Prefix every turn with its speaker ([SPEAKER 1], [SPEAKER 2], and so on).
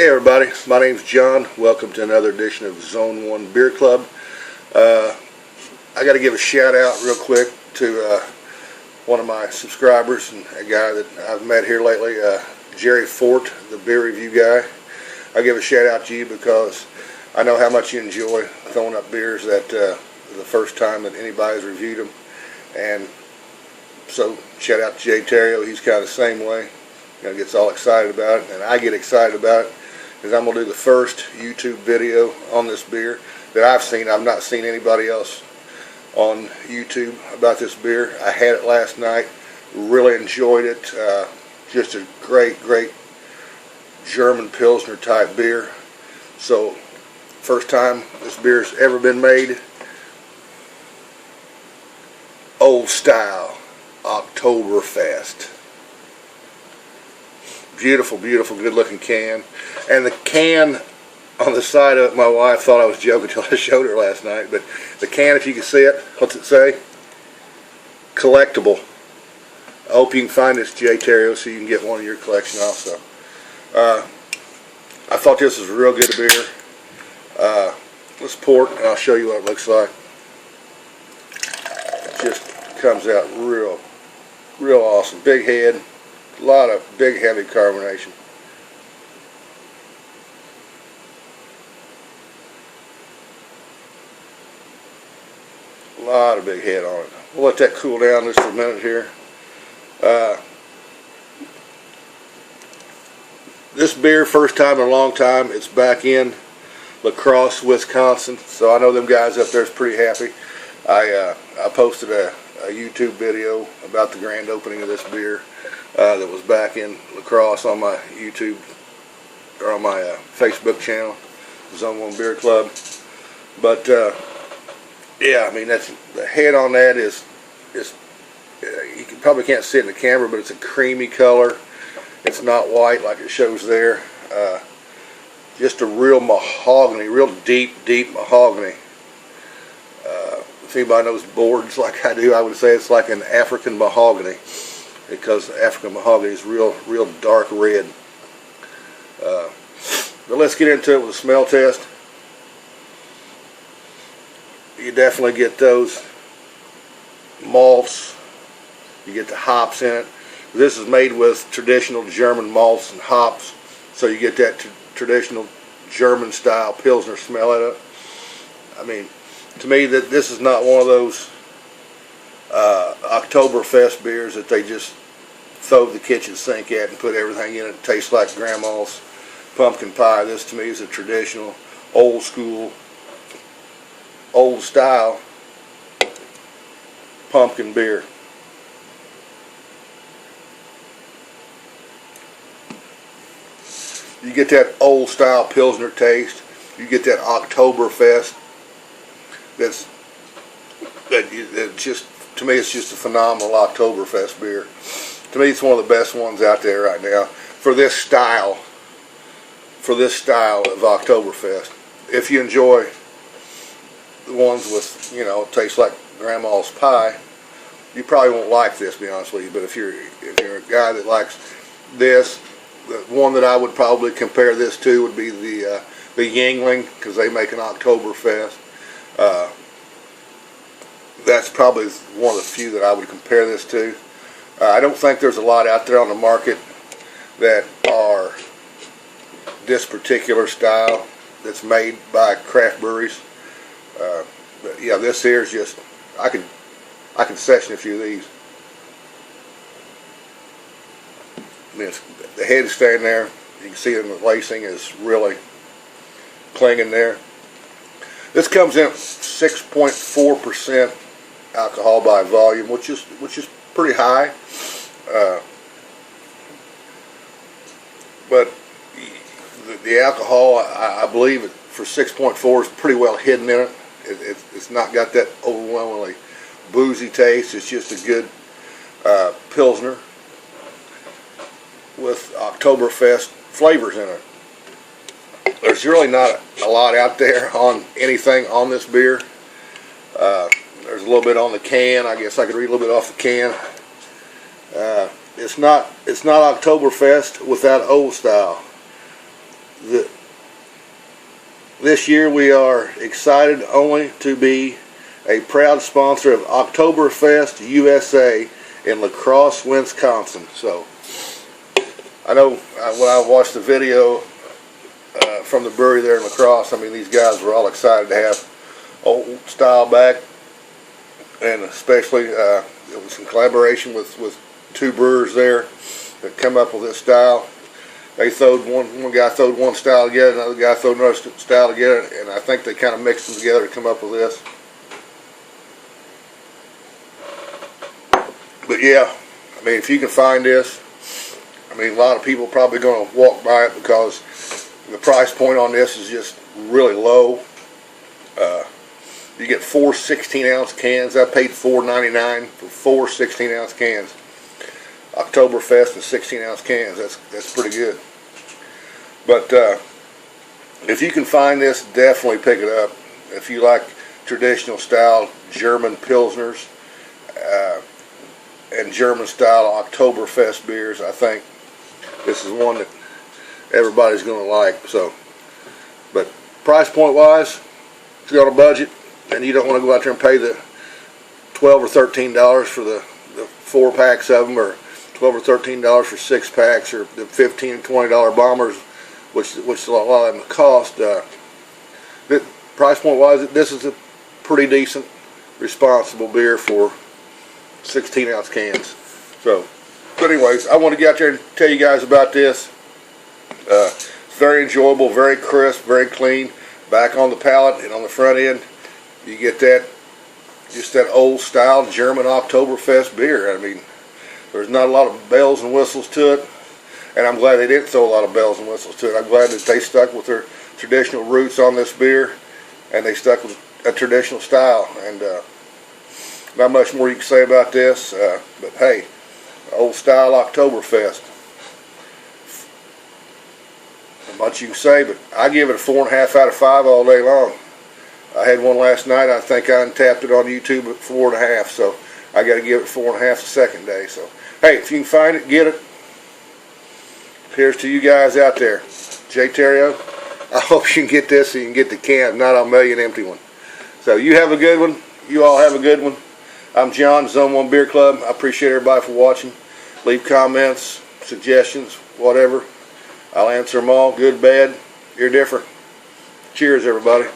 [SPEAKER 1] Hey everybody, my name's John. Welcome to another edition of Zone 1 Beer Club. I got to give a shout out real quick to one of my subscribers and a guy that I've met here lately, Jerry Fort, the beer review guy. I give a shout out to you because I know how much you enjoy throwing up beers that the first time that anybody's reviewed them. And so shout out to Jay Terrio, he's kind of the same way. Gets all excited about it, and I get excited about it because I'm going to do the first YouTube video on this beer that I've seen. I've not seen anybody else on YouTube about this beer. I had it last night, really enjoyed it. Just a great German Pilsner type beer. So first time this beer's ever been made. Old Style Oktoberfest. Beautiful, good looking can. And the can on the side of it, my wife thought I was joking until I showed her last night, but the can, if you can see it, what's it say? Collectible. I hope you can find this, Jay Terrio, so you can get one in your collection also. I thought this was a real good beer. Let's pour it and I'll show you what it looks like. It just comes out real awesome. Big head. A lot of big heavy carbonation. A lot of big head on it. We'll let that cool down just for a minute here. This beer, first time in a long time, it's back in La Crosse, Wisconsin. So I know them guys up there is pretty happy. I posted a YouTube video about the grand opening of this beer. That was back in La Crosse on my YouTube or on my Facebook channel, Zone 1 Beer Club. But yeah, I mean, that's the head on that is you probably can't see it in the camera, but it's a creamy color. It's not white like it shows there. Just a real mahogany, real deep mahogany. If anybody knows boards like I do, I would say it's like an African mahogany, because African mahogany is real dark red. But let's get into it with a smell test. You definitely get those malts. You get the hops in it. This is made with traditional German malts and hops, so you get that traditional German style Pilsner smell at it. I mean, to me, that this is not one of those Oktoberfest beers that they just throw the kitchen sink at and put everything in it. It tastes like grandma's pumpkin pie. This to me is a traditional, old school, old style pumpkin beer. You get that old style Pilsner taste. You get that Oktoberfest. That just, to me, it's just a phenomenal Oktoberfest beer. To me, it's one of the best ones out there right now for this style of Oktoberfest. If you enjoy the ones with, it tastes like grandma's pie, you probably won't like this, to be honest with you. But if you're a guy that likes this, the one that I would probably compare this to would be the Yuengling, because they make an Oktoberfest. That's probably one of the few that I would compare this to. I don't think there's a lot out there on the market that are this particular style that's made by craft breweries. But yeah, this here is just, I can session a few of these. I mean, the head's staying there. You can see the lacing is really clinging there. This comes in at 6.4% alcohol by volume, which is pretty high. But the alcohol, I believe, for 6.4 is pretty well hidden in it. It's not got that overwhelmingly boozy taste. It's just a good Pilsner with Oktoberfest flavors in it. There's really not a lot out there on anything on this beer. There's a little bit on the can. I guess I could read a little bit off the can. It's not Oktoberfest without old style. This year we are excited only to be a proud sponsor of Oktoberfest USA in La Crosse, Wisconsin. So I know when I watched the video from the brewery there in La Crosse, I mean, these guys were all excited to have old style back, and especially it was in collaboration with two brewers there that come up with this style. They throwed one guy throwed one style together, another guy throwed another style together, and I think they kind of mixed them together to come up with this. But yeah, I mean, if you can find this, I mean, a lot of people are probably going to walk by it because the price point on this is just really low. You get 4 16-ounce cans. I paid $4.99 for 4 16-ounce cans. Oktoberfest and 16-ounce cans. That's pretty good. But if you can find this, definitely pick it up. If you like traditional style German Pilsners and German style Oktoberfest beers, I think this is one that everybody's going to like. So, but price point wise, if you're on a budget and you don't want to go out there and pay the $12 or $13 for the 4 packs of them, or $12 or $13 for 6 packs, or the $15 $20 bombers, which a lot of them cost. Price point wise, this is a pretty decent, responsible beer for 16-ounce cans. So, but anyways, I want to get out there and tell you guys about this. It's very enjoyable, very crisp, very clean. Back on the palate and on the front end, you get that, just that old style German Oktoberfest beer. I mean, there's not a lot of bells and whistles to it, and I'm glad they didn't throw a lot of bells and whistles to it. I'm glad that they stuck with their traditional roots on this beer, and they stuck with a traditional style. And not much more you can say about this, but hey, old style Oktoberfest. Not much you can say, but I give it a 4.5 out of 5 all day long. I had one last night. I think I untapped it on YouTube at 4.5, so I got to give it 4.5 the second day. So hey, if you can find it, get it. Here's to you guys out there. Jay Terrio, I hope you can get this so you can get the can, not a million empty one. So you have a good one. You all have a good one. I'm John, Zoneone Beer Club. I appreciate everybody for watching. Leave comments, suggestions, whatever. I'll answer them all, good, bad. You're different. Cheers, everybody.